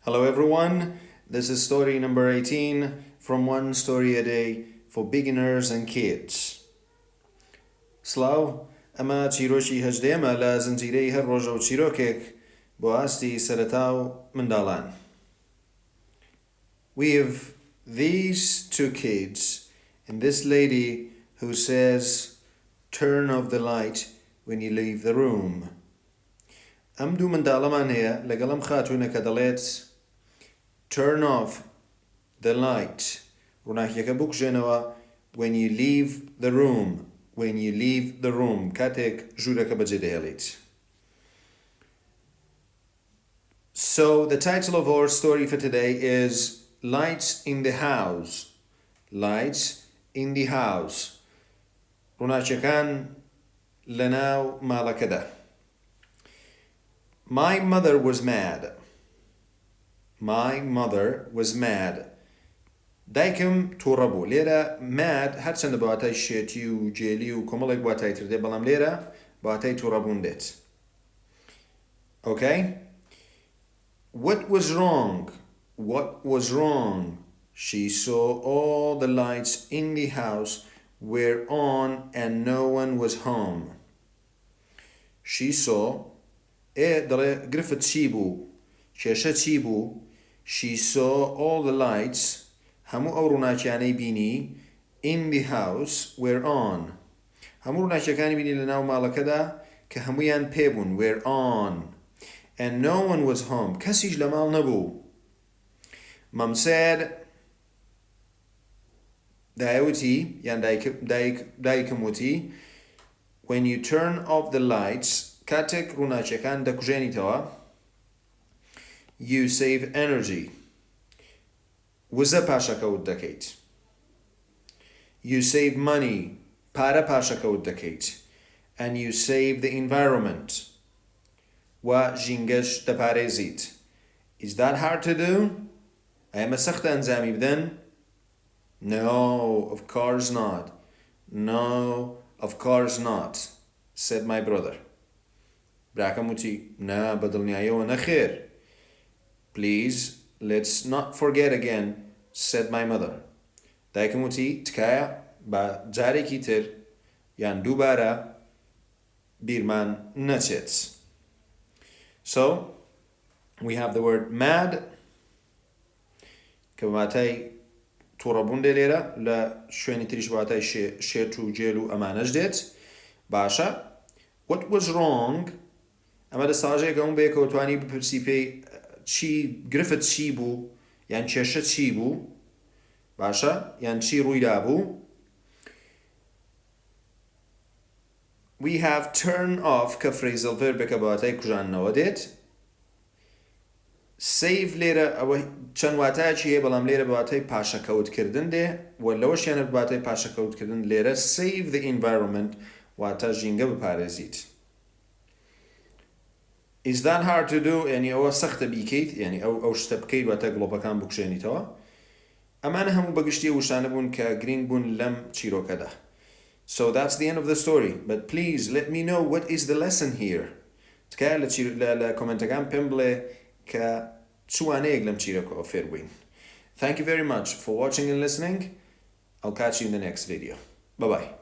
Hello everyone, this is story number 18 from One Story a Day for beginners and kids. سلااو، ئەمە چیرۆکی هەژدەیەمە لە زنجیرەی هەر ڕۆژە و چیرۆکێک بۆ ئاستی سەرەتا و منداڵان. We have these two kids and this lady who says, turn off the light when you leave the room. ئەم دوو منداڵەمان هەیە لەگەڵ ئەم خاتوونە کە دەڵێت turn off the light. ڕووناکیەکە بکوژێنەوە when you leave the room. When you leave the room. کاتێک ژوورەکە بەجێ دەهێڵیت. So the title of our story for today is Lights in the House. Lights in the House. ڕووناکیەکان لەناو ماڵەکەدا. My mother was mad. My mother was mad. دایکم تووڕە بوو. لێرە mad هەرچەندە بەواتای شێتی و جێلی و کۆمەڵێک بواتای تر دێ، بەڵام لێرە بەواتای تووڕەبوون دێت. Okay? What was wrong? What was wrong? She saw all the lights in the house were on and no one was home. She saw دەڵێ گرفت چی بوو؟ کێشە چی بوو؟ She saw all the lights هەموو ئەو ڕووناکیانەی بینی in the house were on. هەموو ڕووناکیەکانی بینی لە ناو ماڵەکەدا کە هەموویان پێبوون were on. And no one was home. کەسیش لە ماڵ نەبوو. Mum said دایوتی یان دایکم وتی when you turn off the lights کاتێک ڕووناکیەکان دەکوژێنیتەوە you save energy. وزە پاشەکەوت دەکەیت. You save money. پارە پاشەکەوت دەکەیت. And you save the environment. و ژینگەش دەپارێزیت. Is that hard to do? ئەمە سەختە ئەنجامی بدەن؟ No, of course not. No, of course not, said my brother. براکەم وتی نا بەدڵنیاییەوە نەخێر. Please, let's not forget again, said my mother. دایکم وتی تکایە بە جارێکی تر یان دووبارە بیرمان نەچێت. So, we have the word mad کە بەواتای تووڕەبوون دێ لێرە لە شوێنی تریش بەواتای شێت و جێل و ئەمانەش دێت. باشە. What was wrong؟ ئەمە دەستاژەیەکە ئەوم بەیەکەوە توانی بپرسی پێی چی گرفت چی بوو یان کێشە چی بوو. باشە یان چی ڕوویدا بوو. We have turn off کە phrasal verbێکە بەواتای کوژاننەوە دێت. Save لێرە ئەوە چەند واتایەکی هەیە بەڵام لێرە بەواتای پاشەکەوتکردن دێ و لەوەشیانە بەواتای پاشەکەوتکردن لێرە save the environment واتە ژینگە بپارێزیت. Is that hard to do؟ یعنی ئەوە سەختە بیکەیت، یعنی ئەو شتە بکەیت واتە گڵۆپەکان بکوژێنیتەوە. ئەمانە هەموو بەگشتی وشانە بوون کە گرنگ بوون لەم چیرۆکەدا. So that's the end of the story. But please let me know what is the lesson here. تکایە لە کۆمنتەکان پێم بڵێ کە چوانەیەک لەم چیرۆکەوە فێر بووین. Thank you very much for watching and listening. I'll catch you in the next video. Bye bye.